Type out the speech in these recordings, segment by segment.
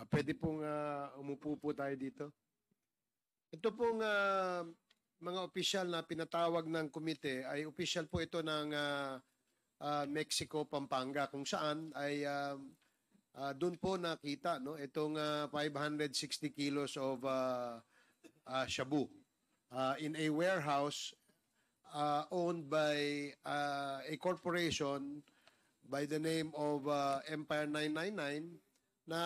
Pwede pong umupo po tayo dito. Ito pong mga opisyal na pinatawag ng komite ay opisyal po ito ng Mexico, Pampanga, kung saan ay doon po nakita itong 560 kilos of shabu in a warehouse owned by a corporation by the name of Empire 999 na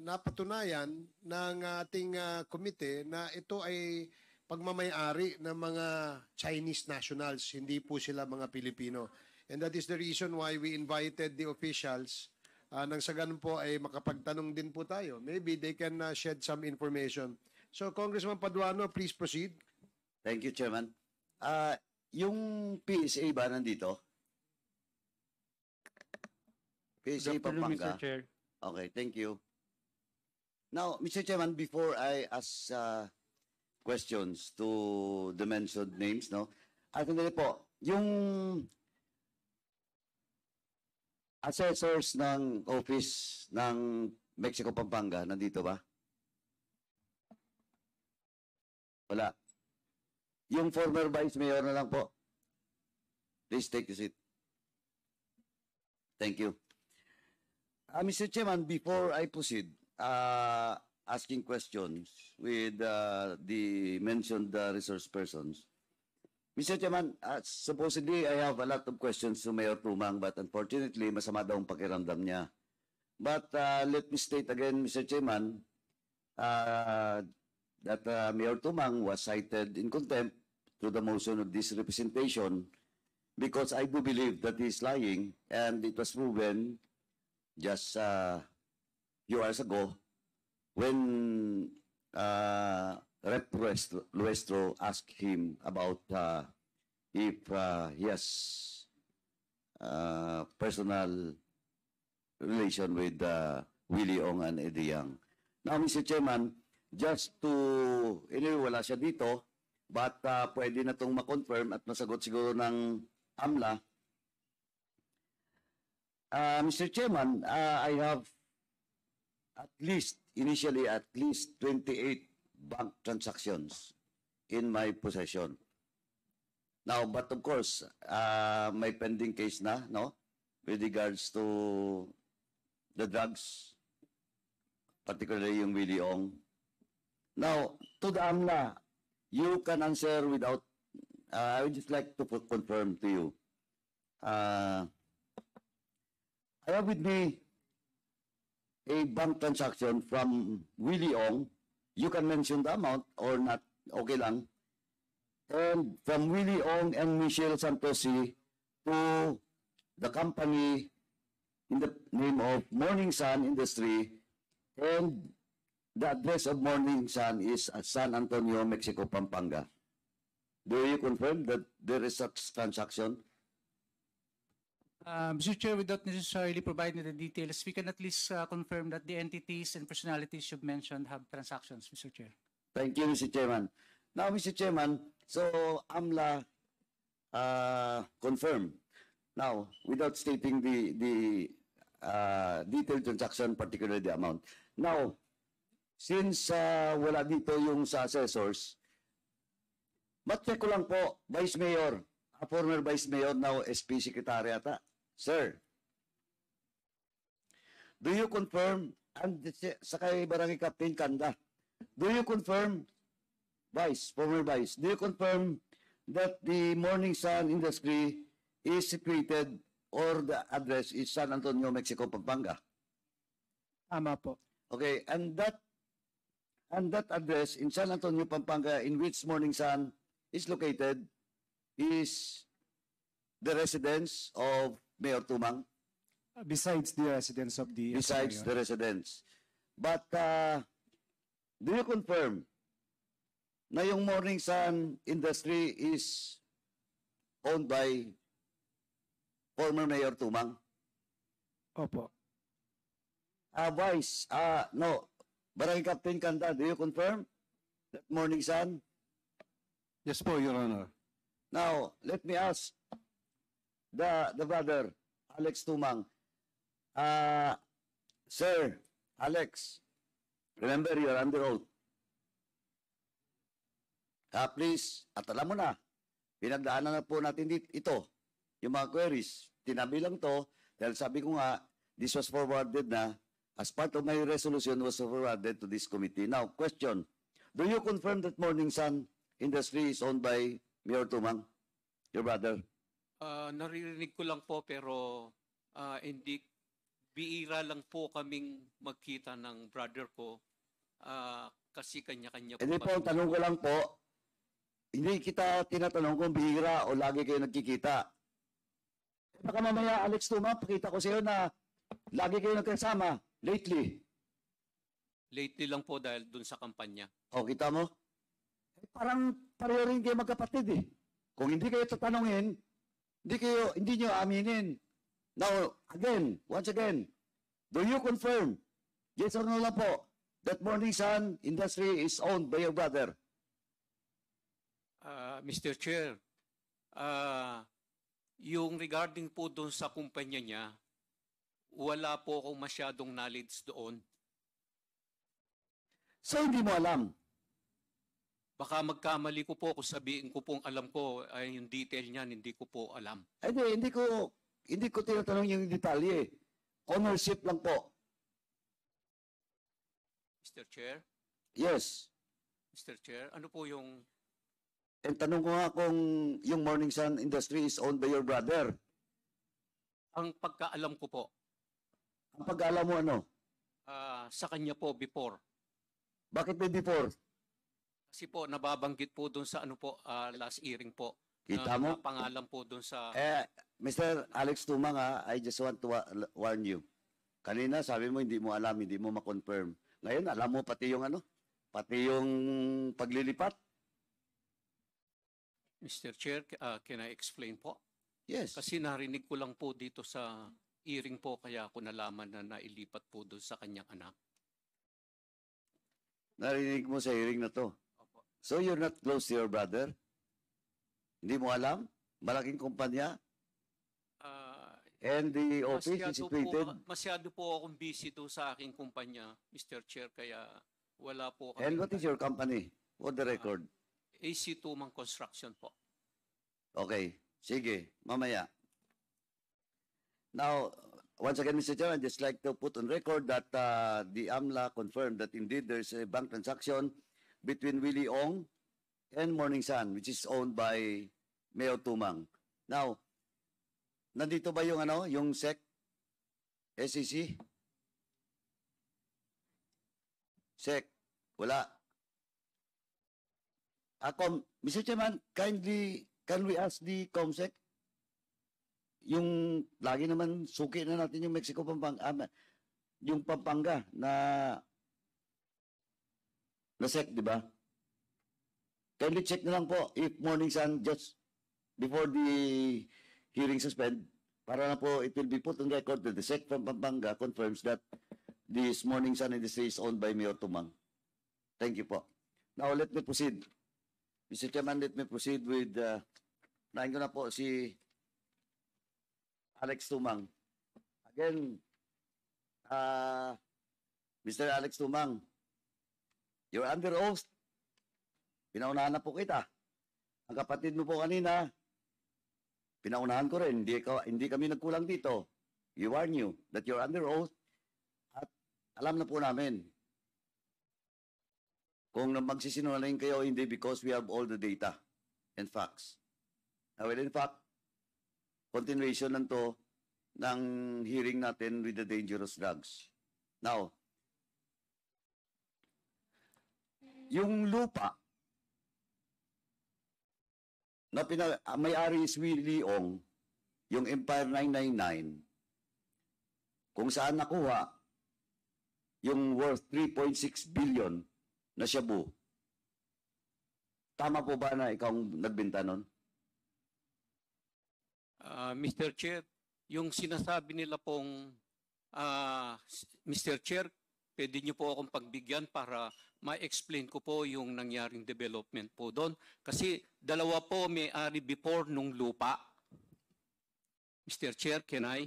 napatunayan ng ating komite na ito ay pagmamay-ari ng mga Chinese nationals, hindi po sila mga Pilipino. And that is the reason why we invited the officials nang sa ganun po ay makapagtanong din po tayo. Maybe they can shed some information. So, Congressman Paduano, please proceed. Thank you, Chairman. Yung PSA ba nandito? PSA Pampanga. Mr. Chair. Okay, thank you. Now, Mr. Chairman, before I ask questions to the mentioned names, sandali po, yung assessors ng office ng Mexico Pampanga, nandito ba? Wala. Yung former vice mayor na lang po. Please take a seat. Thank you. Mr. Chairman, before I proceed asking questions with the mentioned resource persons, Mr. Chairman, supposedly I have a lot of questions to Mayor Tumang, but unfortunately, masama daw ang pakiramdam niya. But let me state again, Mr. Chairman, that Mayor Tumang was cited in contempt through the motion of this representation because I do believe that he is lying, and it was proven just a few hours ago when Rep. Luestro asked him about if he has personal relation with Willie Ong and Eddie Yang. Now, Mr. Chairman, just to, anyway, wala siya dito, but pwede na itong ma-confirm at masagot siguro ng AMLA. Mr. Chairman, I have initially at least 28 bank transactions in my possession. Now, but of course, may pending case na, with regards to the drugs, particularly yung Willie Ong. Now, to the AMLA, you can answer without, I would just like to confirm to you. I have with me a bank transaction from Willie Ong. You can mention the amount or not, okay lang. And from Willie Ong and Michelle Santosi to the company in the name of Morning Sun Industry, and the address of Morning Sun is at San Antonio, Mexico, Pampanga. Do you confirm that there is such transaction? Mr. Chair, without necessarily providing the details, we can at least confirm that the entities and personalities you've mentioned have transactions, Mr. Chair. Thank you, Mr. Chairman. Now, Mr. Chairman, so AMLA confirmed. Now, without stating the detailed transaction, particularly the amount. Now, since wala dito yung sa assessors, mat-check ko lang po, Vice Mayor, former Vice Mayor, now SP Secretary ata. Sir, do you confirm, and sa kay Barangay Captain Kanda, do you confirm, former Vice, do you confirm that the Morning Sun Industry is situated or the address is San Antonio, Mexico, Pampanga? Tama po. Okay, and that address in San Antonio, Pampanga, in which Morning Sun is located, is the residence of Mayor Tumang? Besides the residence of the... Besides the residence. But do you confirm na yung Morning Sun Industry is owned by former Mayor Tumang? Opo. Vice, no. Barangay Captain Kanda, do you confirm that Morning Sun? Yes po, Your Honor. Now, let me ask the brother, Alex Tumang. Sir, Alex, Remember, you're under oath. Please, at alam mo na, pinagdaanan na po natin ito, yung mga queries. Tinabi lang to, dahil sabi ko nga, this was forwarded na, as part of my resolution was forwarded to this committee. Now, question, do you confirm that Morning Sun Industry is owned by Mayor Tumang, your brother? Naririnig ko lang po pero hindi biira lang po kaming magkita ng brother ko kasi kanya-kanya po Hindi po, ang kami. tanong ko lang po, hindi kita tinatanong kung bihira o lagi kayo nagkikita. Baka mamaya, Alex Tumang, pakita ko sa iyo na lagi kayo nagkasama lately. Lately lang po dahil dun sa kampanya. O, kita mo? Parang pareho rin kayo magkapatid eh. Kung hindi kayo tatanungin, hindi nyo aminin. Now, again, once again, do you confirm, yes or no lang po, that Morning Sun Industry is owned by your brother? Mr. Chair, yung regarding po doon sa kumpanya niya, wala po akong masyadong knowledge doon. So, hindi mo alam. Baka magkamali ko po kung sabihin ko pong alam ko ay yung detail niyan, hindi ko po alam. Hindi ko tinatanong yung detalye. Ownership lang po. Mr. Chair, Yes. Mr. Chair, ano po yung And tanong ko nga kung yung Morning Sun Industry is owned by your brother. ang pagkaalam ko po Ang pag-alam mo ano? sa kanya po before? Bakit may before? Kasi po nababanggit po doon sa ano po last hearing po. Kita mo? Pangalan po doon sa Mr. Alex Tumang, I just want to warn you. Kanina sabi mo hindi mo alam, hindi mo ma-confirm. Ngayon alam mo pati yung pati yung paglilipat. Mr. Chair, can I explain po? Yes. Kasi narinig ko lang po dito sa hearing po kaya ako nalaman na nailipat po doon sa kanyang anak. Narinig mo sa hearing na to. Opo. So you're not close to your brother? Hindi mo alam? Malaking kumpanya? And the office is situated? Masyado po akong busy doon sa aking kumpanya, Mr. Chair, kaya wala po kami. And what is your company? For the record. AC Tumang Construction po. Okay. Sige. Mamaya. Now, once again, Mr. Chair, I'd just like to put on record that the AMLA confirmed that indeed there's a bank transaction between Willie Ong and Morning Sun, which is owned by Mayor Tumang. Now, nandito ba yung yung SEC? SEC? SEC? Wala. Mr. Chairman, can we ask the COMSEC? Yung lagi naman suki na natin yung Mexico Pampanga, yung Pampanga na SEC, di ba? Kindly check na lang po if Morning Sun just before the hearing suspend, para na po it will be put on record that the SEC from Pampanga confirms that this Morning Sun Industry is owned by Mayor Tumang. Thank you po. Now let me proceed. Mr. Chairman, let me proceed with, nahin ko na po si Alex Tumang. Again, Mr. Alex Tumang, you're under oath. Pinaunahan na po kita. Ang kapatid mo po kanina, pinaunahan ko rin. Hindi kami nagkulang dito. We warn you that you're under oath at alam na po namin kung magsisinungaling kayo hindi because we have all the data and facts. Now, well, in fact, continuation lang to ng hearing natin with the dangerous drugs. Now, yung lupa na may-ari is Willie Ong, yung Empire 999, kung saan nakuha yung worth 3.6 billion na Shabu. Tama po ba na ikaw nagbenta nun? Mr. Chair, yung sinasabi nila pong Mr. Chair, pwede niyo po akong pagbigyan para ma-explain ko po yung nangyaring development po doon. Kasi dalawa po may-ari before nung lupa. Mr. Chair, can I?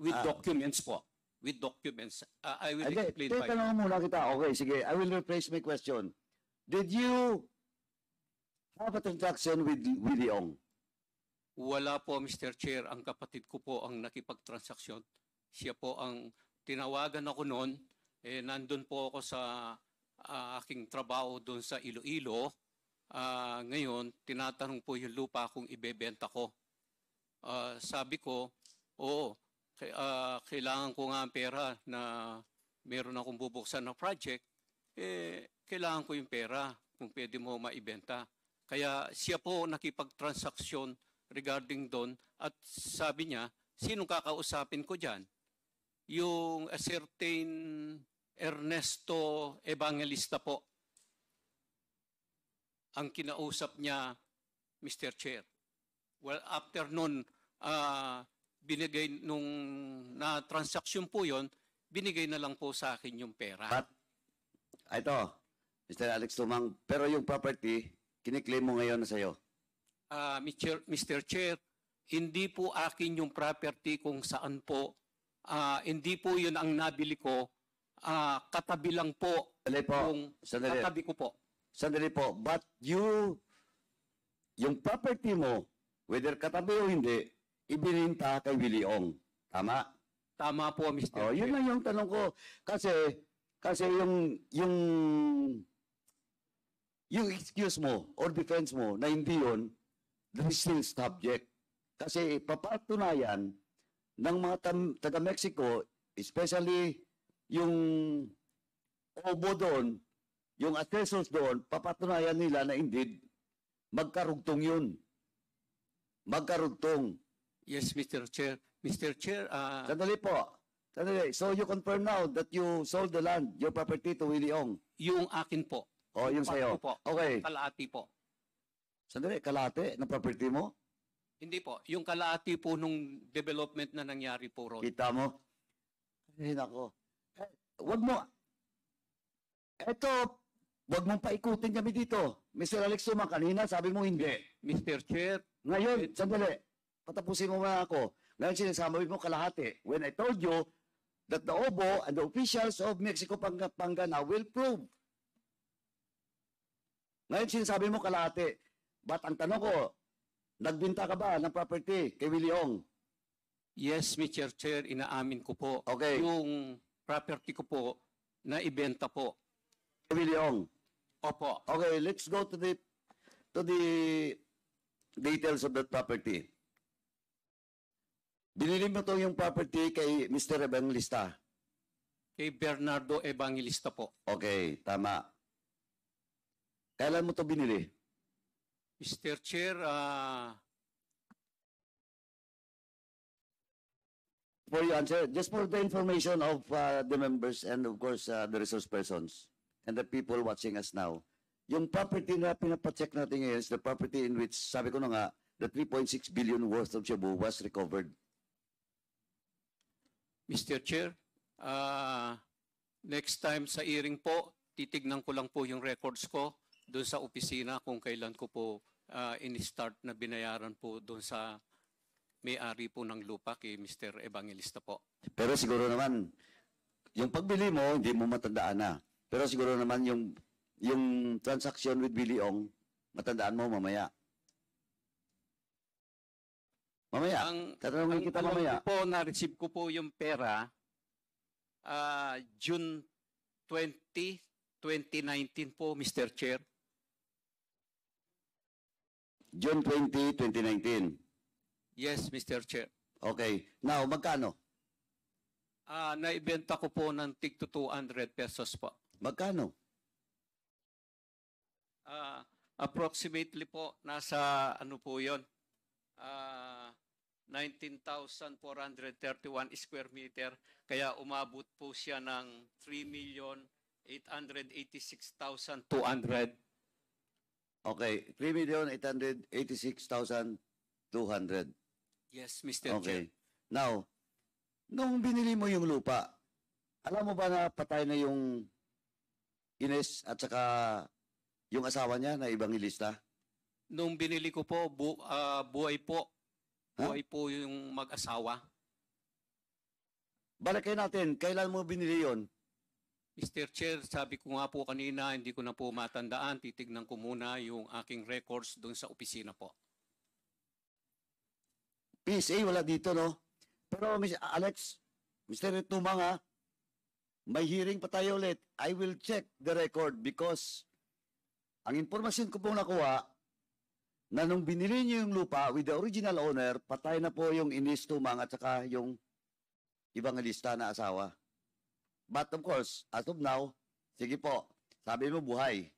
With documents po. with documents. I will Hindi, explain by tanong muna kita. Okay, sige. I will rephrase my question. Did you have a transaction with Willie Ong? Wala po, Mr. Chair. Ang kapatid ko po ang nakipagtransaksyon. Siya po ang tinawagan ako noon. Nandun po ako sa aking trabaho doon sa Iloilo. Ngayon, tinatanong po yung lupa kung ibebenta ko. Sabi ko, oo, kailangan ko nga ang pera na meron akong bubuksan na project. Kailangan ko yung pera kung pwede mo maibenta. Kaya siya po nakipagtransaksyon regarding doon at sabi niya, sinong kakausapin ko dyan? Yung a certain Ernesto Evangelista po ang kinausap niya, Mr. Chair. Well, after nun, binigay nung na-transaction po yon, binigay na lang po sa akin yung pera. But, ito, Mr. Alex Tumang, pero yung property, kiniklaim mo ngayon na sa'yo. Mr. Chair, hindi po akin yung property kung saan po. Hindi po yun ang nabili ko. Katabi lang po. Sandali po. Sandali. Katabi ko po. Sandali po. But yung property mo, whether katabi o hindi, ibininta kay Willie Ong. Tama? Tama po, Mr. Chair. Yun lang yung tanong ko. Kasi yung excuse mo or defense mo na hindi yun, that is still subject. Kasi papatunayan ng mga taga-Mexico, especially yung obo doon, yung assessors doon, papatunayan nila na indeed magkarugtong yun. Magkarugtong. Yes, Mr. Chair. Mr. Chair, Sandali po. Sandali. So you confirm now that you sold the land, your property to Willie Ong? yung akin po. O, yung sa'yo. Part ko po. Okay. Kalahati po. Sandali, kalate ng property mo? Hindi po. Yung kalahati po nung development na nangyari po ron. Kita mo? Ay, nako. Wag mo. Eto, wag mong paikutin kami dito. Mr. Alex Tumang, kanina sabi mo hindi. Mr. Chair, Ngayon, sandali. Patapusin mo muna ako. Ngayon sinasabi mo kalahati. When I told you that the OBO and the officials of Mexico Pangana will prove. Ngayon sinasabi mo kalahati. But ang tanong ko, nagbinta ka ba ng property kay Willie Ong? yes, Mr. Chair, inaamin ko po. Okay. Yung property ko po, na ibenta po. Kay Willie Ong. Opo. Okay, let's go to the details of that property. Binili mo to yung property kay Mr. Evangelista. Kay Bernardo Evangelista po. Okay, tama. Kailan mo to binili? Mr. Chair, For your answer, just for the information of the members and of course the resource persons and the people watching us now, yung property na pinapacheck natin ngayon is the property in which, sabi ko na nga, the 3.6 billion worth of shabu was recovered. Mr. Chair, next time sa hearing po, titignan ko lang po yung records ko doon sa opisina kung kailan ko po in-start na binayaran po doon sa may-ari po ng lupa kay Mr. Evangelista po. Pero siguro naman, yung pagbili mo, hindi mo matandaan na. Pero siguro naman yung transaction with Willie Ong, matandaan mo mamaya. Mamaya. Tatanungin kita alam mamaya. ko po, na-receive ko po yung pera June 20, 2019 po, Mr. Chair. June 20, 2019. Yes, Mr. Chair. Okay. Now, magkano? Naibenta ko po ng tig to 200 pesos po. Magkano? Approximately po, nasa ano po yun? 19,431 square meter. Kaya umabot po siya ng 3,886,200. Okay. 3,886,200. Yes, Mr. Chair. Okay. Now, nung binili mo yung lupa, alam mo ba na patay na yung Ines at saka yung asawa niya na Evangelista? Nung binili ko po, buhay po. Ha? Buhay po yung mag-asawa. Balikan natin, kailan mo binili yon? Mr. Chair, sabi ko nga po kanina, hindi ko na po matandaan. Titignan ko muna yung aking records doon sa opisina po. PSA, wala dito, no? Pero, Alex, Mr. Tumang, ha? May hearing pa tayo ulit. I will check the record because ang impormasyon ko pong nakuha na nung binili niyo yung lupa with the original owner, patay na po yung Inis Tumang at saka yung ibang lista na asawa. But of course, as of now, sige po, sabi mo buhay.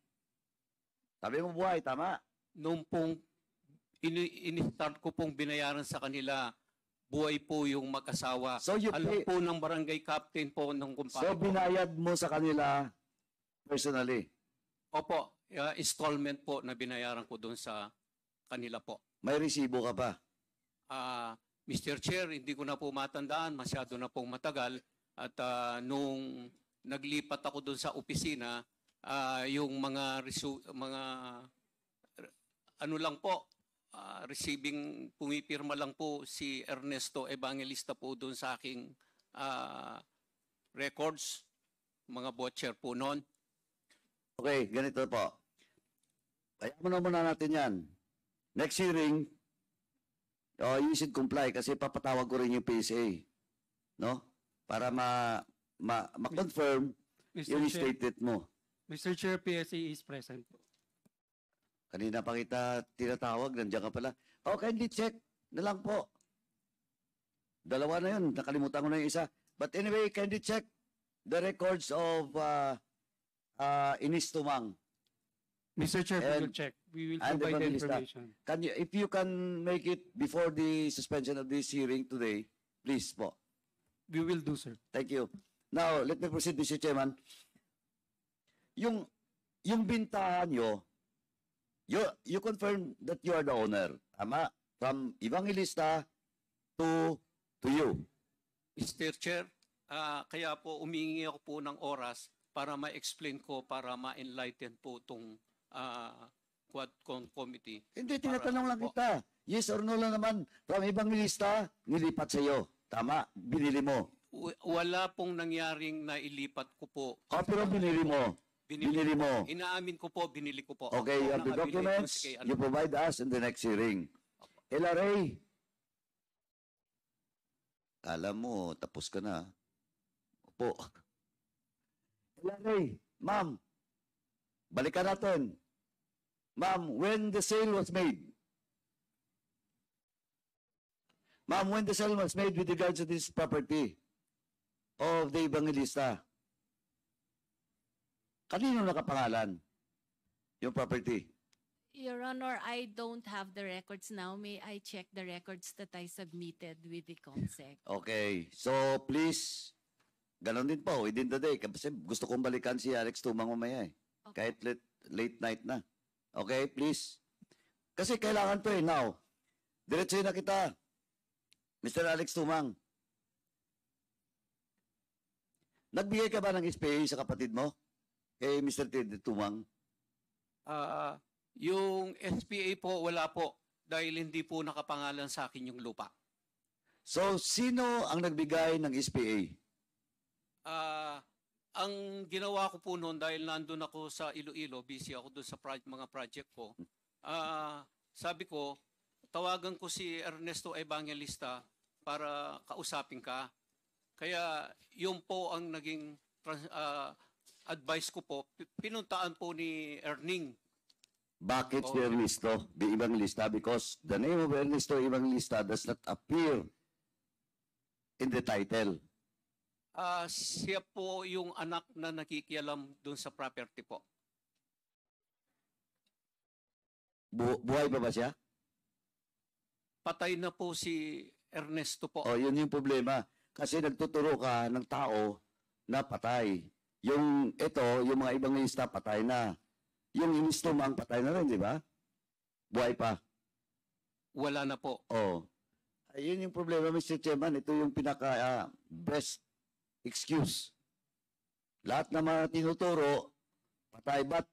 Sabi mo buhay, tama? Noong pong ini-start ko pong binayaran sa kanila, buhay po yung mag-asawa. So you Alam pay, po ng barangay captain po ng kumpanya so po. binayad mo sa kanila personally. Opo, installment po na binayaran ko doon sa kanila po. May resibo ka pa. Mr. Chair, hindi ko na po matandaan, masyado na pong matagal. At nung naglipat ako doon sa opisina, yung mga ano lang po, receiving, pumipirma lang po si Ernesto Evangelista po doon sa aking records, mga butcher po noon. Okay, ganito po. Kaya muna natin yan. Next hearing, you should comply kasi papatawag ko rin yung PSA. No? Para ma-confirm yung statement mo. Mr. Chair, PSA is present. Kanina pa kita tinatawag, nandiyan ka pala. Oh, kindly check na lang po. Dalawa na yun, nakalimutan ko na yung isa. But anyway, kindly check the records of Inis Tumang. Mr. Chair, we And- will check. We will and provide the Evangelista. information. If you can make it before the suspension of this hearing today, please po. We will do, sir. Thank you. Now, let me proceed, Mr. Chairman. Yung bintahan nyo, you confirm that you are the owner. Tama? From Evangelista to you. Mr. Chair, kaya po umingi ako po ng oras para ma-explain ko, para ma-enlighten po itong Quadcom Committee. Hindi, tinatanong lang po. kita. Yes or no lang naman. From Evangelista, nilipat sa iyo. Tama? Binili mo. Wala pong nangyaring nailipat ko po. Pero binili mo. Binili mo. Inaamin ko po, binili ko po. Okay, you Ako have the nakabili doon documents. sa kay ano. You provide us in the next hearing. LRA. Kala mo, tapos ka na. Opo. LRA. Ma'am. Balikan natin. Ma'am, when the sale was made. Ma'am, when the sale was made with regards to this property of the Evangelista, kanino nakapangalan yung property? Your Honor, I don't have the records now. May I check the records that I submitted with the COMSEC? Okay. So, please, ganon din po, within the day. Kasi gusto kong balikan si Alex Tumang mamaya eh. Okay. Kahit late night na. Okay, please. Kasi kailangan to eh, now. Diretsuhin na kita. Mr. Alex Tumang. Nagbigay ka ba ng SPA sa kapatid mo? Kay Mr. Ted Tumang? Yung SPA po, wala po. Dahil hindi po nakapangalan sa akin yung lupa. So, sino ang nagbigay ng SPA? Ang ginawa ko po noon, dahil nandun ako sa Iloilo, busy ako doon sa mga project ko, sabi ko, tawagan ko si Ernesto Evangelista para kausapin ka. Kaya yun po ang naging advice ko po. Pinuntaan po ni Erning. Bakit si Oh. Ernesto, the Evangelista? Because the name of Ernesto Evangelista does not appear in the title. Siya po yung anak na nakikialam doon sa property po. Buhay pa ba siya? Patay na po si Ernesto po. O, yun yung problema. Kasi nagtuturo ka ng tao na patay. Yung yung mga ibang lista, patay na. Yung Inistumang, patay na rin, di ba? Buhay pa. Wala na po. O. Ayun yung problema, Mr. Chairman. Ito yung best excuse. Lahat ng mga tinuturo, patay. But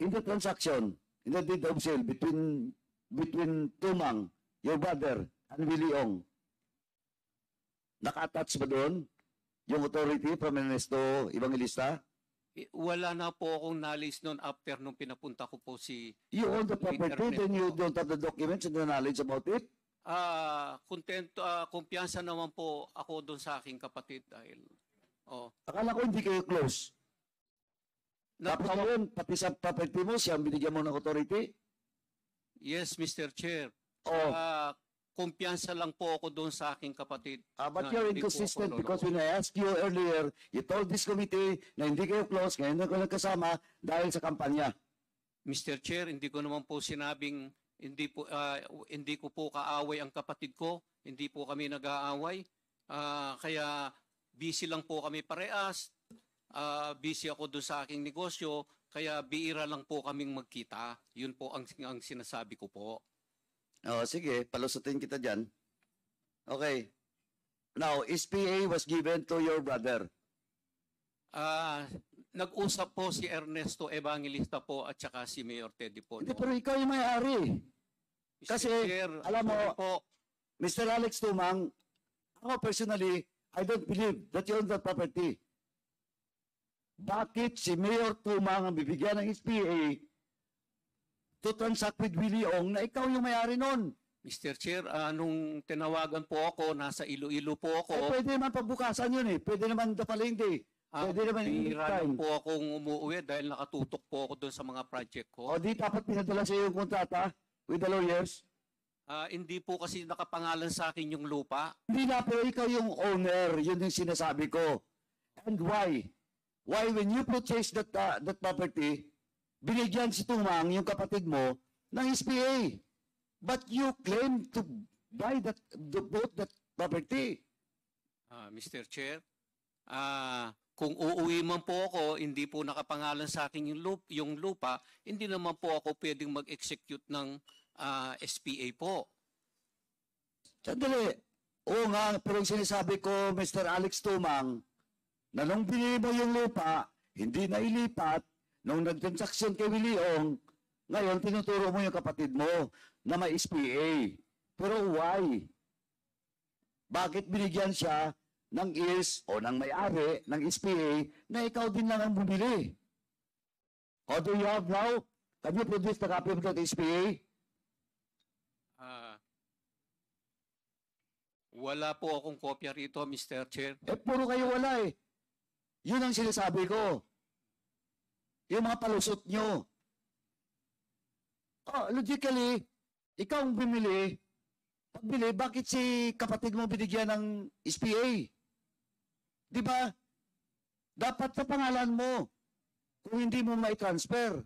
in the transaction, in the deed of sale between Tumang, your brother, and Willie Ong, Naka-attach ba doon yung authority from Ernesto Evangelista? Wala na po akong knowledge noon after nung pinapunta ko po si You own the property, Internet then you po. don't have the documents and the knowledge about it? Kumpiyansa naman po ako doon sa aking kapatid dahil Akala ko hindi kayo close. Tapos ngayon, pati sa property mo, siya ang binigyan mo ng authority? yes, Mr. Chair. Oh, Kumpiyansa lang po ako doon sa aking kapatid. but na you're hindi po ako inconsistent loloko. because when I asked you earlier, you told this committee na hindi kayo close, ngayon na kayo nagkasama dahil sa kampanya. Mr. Chair, hindi ko naman po sinabing hindi ko po kaaway ang kapatid ko. Hindi po kami nag-aaway. Kaya busy lang po kami parehas. Busy ako doon sa aking negosyo. Kaya biira lang po kaming magkita. Yun po ang sinasabi ko po. Oh, sige, palusutin kita dyan. Okay. Now, SPA was given to your brother. Nag-usap po si Ernesto Evangelista po at saka si Mayor Teddy po. Hindi, pero ikaw yung may-ari. Mr. kasi, Chair, alam mo, sorry po, Mr. Alex Tumang, ako personally, I don't believe that you own that property. Bakit si Mayor Tumang ang bibigyan ng SPA to transact with Willie Ong na ikaw yung may-ari nun? Mr. Chair, nung tinawagan po ako, nasa Iloilo po ako. Pwede naman pagbukasan yun eh. Pwede naman the following day. Pwede naman Bihira anytime. lang po akong umuwi dahil nakatutok po ako doon sa mga project ko. O di dapat pinadala sa iyo yung kontrata with the lawyers? Hindi po kasi nakapangalan sa akin yung lupa. Hindi na, pero ikaw yung owner. Yun yung sinasabi ko. And why? Why when you purchase that property, binigyan si Tumang, yung kapatid mo, ng SPA. But you claim to buy both that property. Mr. Chair, kung uuwi man po ako, hindi po nakapangalan sa akin yung lupa, hindi naman po ako pwedeng mag-execute ng SPA po. Sandali. Oo nga, pero yung sinasabi ko, Mr. Alex Tumang, na nung binili mo yung lupa, hindi na ilipat, nung nag-transaction kay Willie Ong, ngayon tinuturo mo yung kapatid mo na may SPA. Pero why? Bakit binigyan siya ng o ng may-ari ng SPA na ikaw din lang ang bumili? O do you have now? Can you produce the copy of that SPA? Wala po akong kopya rito, Mr. Chair. Puro kayo wala eh. Yun ang sinasabi ko. Yung mga palusot nyo. Logically, ikaw ang bumili. Pagbili, bakit si kapatid mo binigyan ng SPA? Di ba? Dapat sa pangalan mo. Kung hindi mo mai-transfer.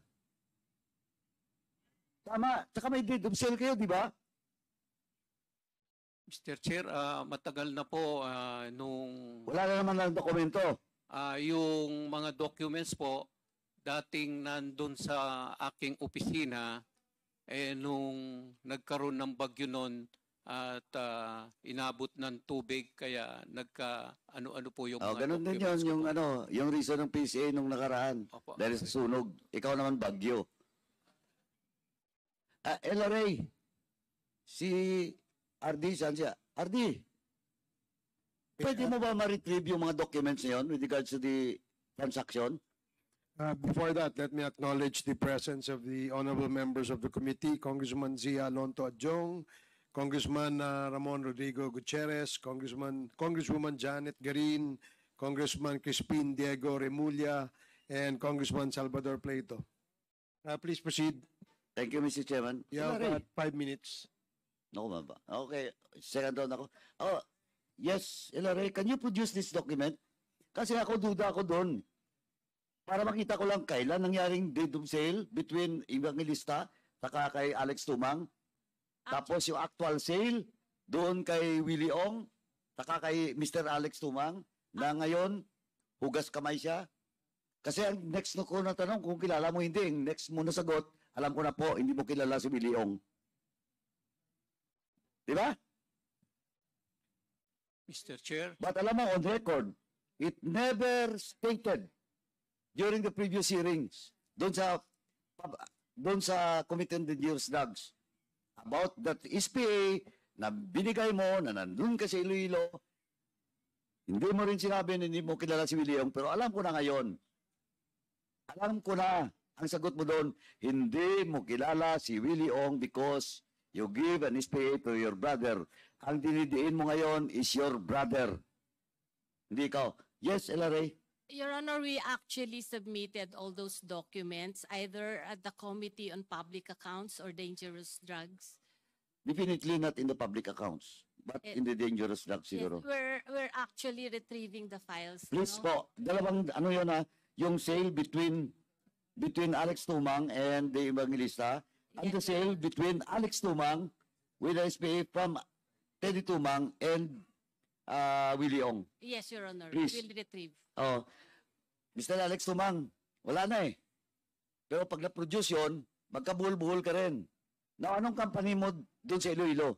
Tama. Tsaka may deed of sale kayo, di ba? Mr. Chair, matagal na po nung Wala na naman ng dokumento. yung mga documents po dating nandun sa aking opisina nung nagkaroon ng bagyo noon at inabot ng tubig kaya ano-ano po yung mga Ganun din yun, documents ko yung, po. yung reason ng PCA nung nakaraan. Opo. Dahil sa sunog. Ikaw naman bagyo. LRA, si RD, saan siya? RD, pwede mo ba ma-retrieve yung mga documents na yun with regards to the transaction? Before that, let me acknowledge the presence of the honorable members of the committee, Congressman Zia Alonto Adjong, Congressman Ramon Rodrigo Gutierrez, Congresswoman Janet Garin, Congressman Crispin Diego Remulla, and Congressman Salvador Pleito. Please proceed. Thank you, Mr. Chairman. You have LRA. 5 minutes. No, ba? Okay, second round ako. Yes, LRA, can you produce this document? Kasi duda ako doon. Para makita ko lang kailan nangyaring deed of sale between Evangelista saka kay Alex Tumang. Tapos yung actual sale doon kay Willie Ong saka kay Mr. Alex Tumang na ngayon hugas kamay siya. Kasi ang next ko na tanong kung kilala mo hindi, ang next mo na sagot, alam ko na po, hindi mo kilala si Willie Ong. Di ba? Mr. Chair, But alam mo, on record, it never stated during the previous hearings doon sa Committee on the News Drugs about that SPA na binigay mo, na nandun ka sa Iloilo, Hindi mo rin sinabi na hindi mo kilala si Willie Ong, pero alam ko na ngayon. Alam ko na. Ang sagot mo doon, hindi mo kilala si Willie Ong because you give an SPA to your brother. Ang dinidiin mo ngayon is your brother. Hindi ikaw. Yes, LRA? Your Honor, we actually submitted all those documents either at the Committee on Public Accounts or Dangerous Drugs. Definitely not in the public accounts, but in the dangerous drugs Yes, siguro. we're actually retrieving the files Please now. po, dalawang ano yun yung sale between Alex Tumang and the Evangelista, and the Yes, sale between Alex Tumang with the SPA from Teddy Tumang and Willie Ong. Yes, Your Honor, Please. we'll retrieve. Oh, Mr. Alex Tumang, wala na eh. Pero pag na-produce yun, magkabuhol-buhol ka rin. Now, anong company mo doon sa Iloilo?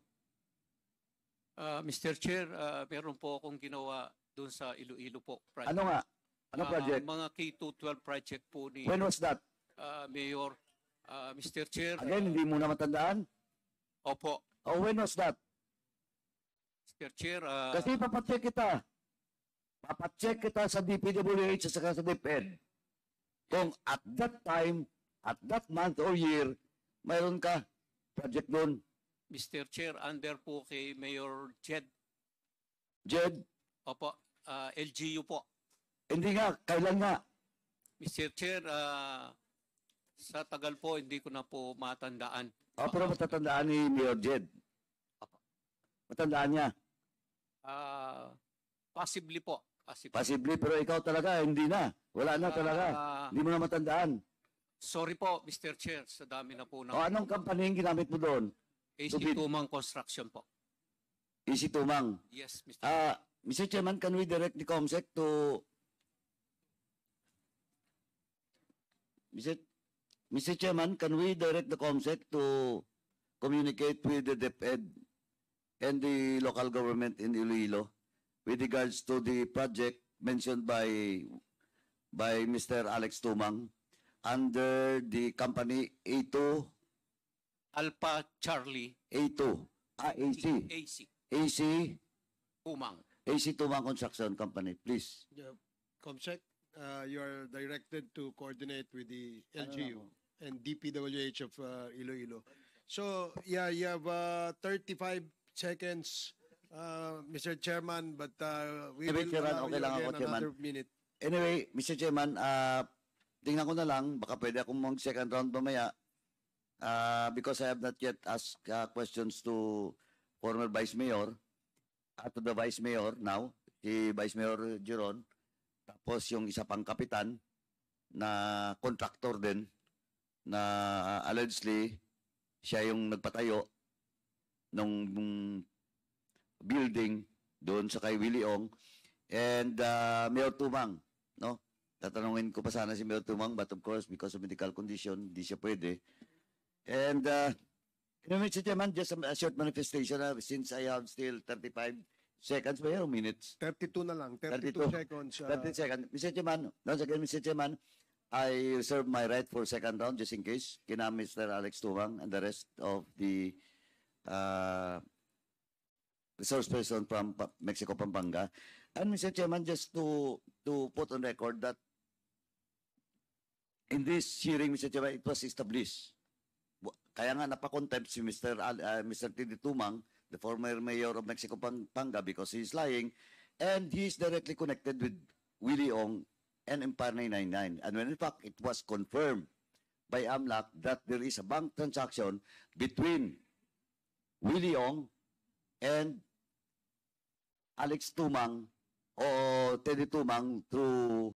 Mr. Chair, meron po akong ginawa doon sa Iloilo po. Project. Ano nga? Anong project? Mga K-12 project po ni When was that? Mayor. Mr. Chair, Again, hindi mo na matandaan? opo. Oh, when was that? Mr. Chair, Kasi papacheck kita. Papacheck kita sa DPWH at saka sa DepEd. Kung at that time, at that month or year, mayroon ka project doon. Mr. Chair, under po kay Mayor Jed. Jed, Opo, LGU po. hindi nga, kailan nga? Mr. Chair, sa tagal po, hindi ko na po matandaan. Pero matatandaan ni Mayor Jed. Matandaan niya. Possibly po. Possibly, pero ikaw talaga, hindi na. Wala na talaga. Hindi mo na matandaan. Sorry po, Mr. Chair, sa dami na po ng O anong company yung ginamit mo doon? AC Tumang Construction po. Easy Tumang. Yes, Mr. Chair. Mr. Chairman, can we direct the COMSEC to... Mr. Chairman, can we direct the COMSEC to communicate with the DepEd and the local government in Iloilo with regards to the project mentioned by Mr. Alex Tumang under the company A2, Alpha Charlie AC, AC Tumang. AC Tumang Construction Company, please. Comsec, you are directed to coordinate with the LGU and DPWH of Iloilo. So, yeah, you have 35 seconds, Mr. Chairman, but we Wait, will Chairman, allow okay you lang ako, again Chairman. another minute. Anyway, Mr. Chairman, tingnan ko na lang, baka pwede akong mag-second round mamaya because I have not yet asked questions to former Vice Mayor, to the Vice Mayor now, si Vice Mayor Giron, tapos yung isa pang kapitan na contractor din na allegedly siya yung nagpatayo ng building doon sa kay Willie Ong and Mayor Tumang, no? Tatanungin ko pa sana si Mayor Tumang, but of course, because of medical condition, di siya pwede. And, Mr. Chairman, just a short manifestation since I have still 35 seconds, Mayor, minutes. 32 na lang, 32 seconds. 30 seconds. Mr. Chairman, once again, Mr. Chairman, I reserve my right for second round just in case. Kina Mr. Alex Tumang and the rest of the resource person from Mexico, Pampanga. And Mr. Chairman, just to put on record that in this hearing, Mr. Chairman, it was established. Kaya nga napakontempt si Mr. Teddy Tumang, the former mayor of Mexico, Pampanga, because he is lying, and he is directly connected with Willie Ong and Empire 999. And when in fact, it was confirmed by AMLAC that there is a bank transaction between Willie Ong and Alex Tumang o Teddy Tumang through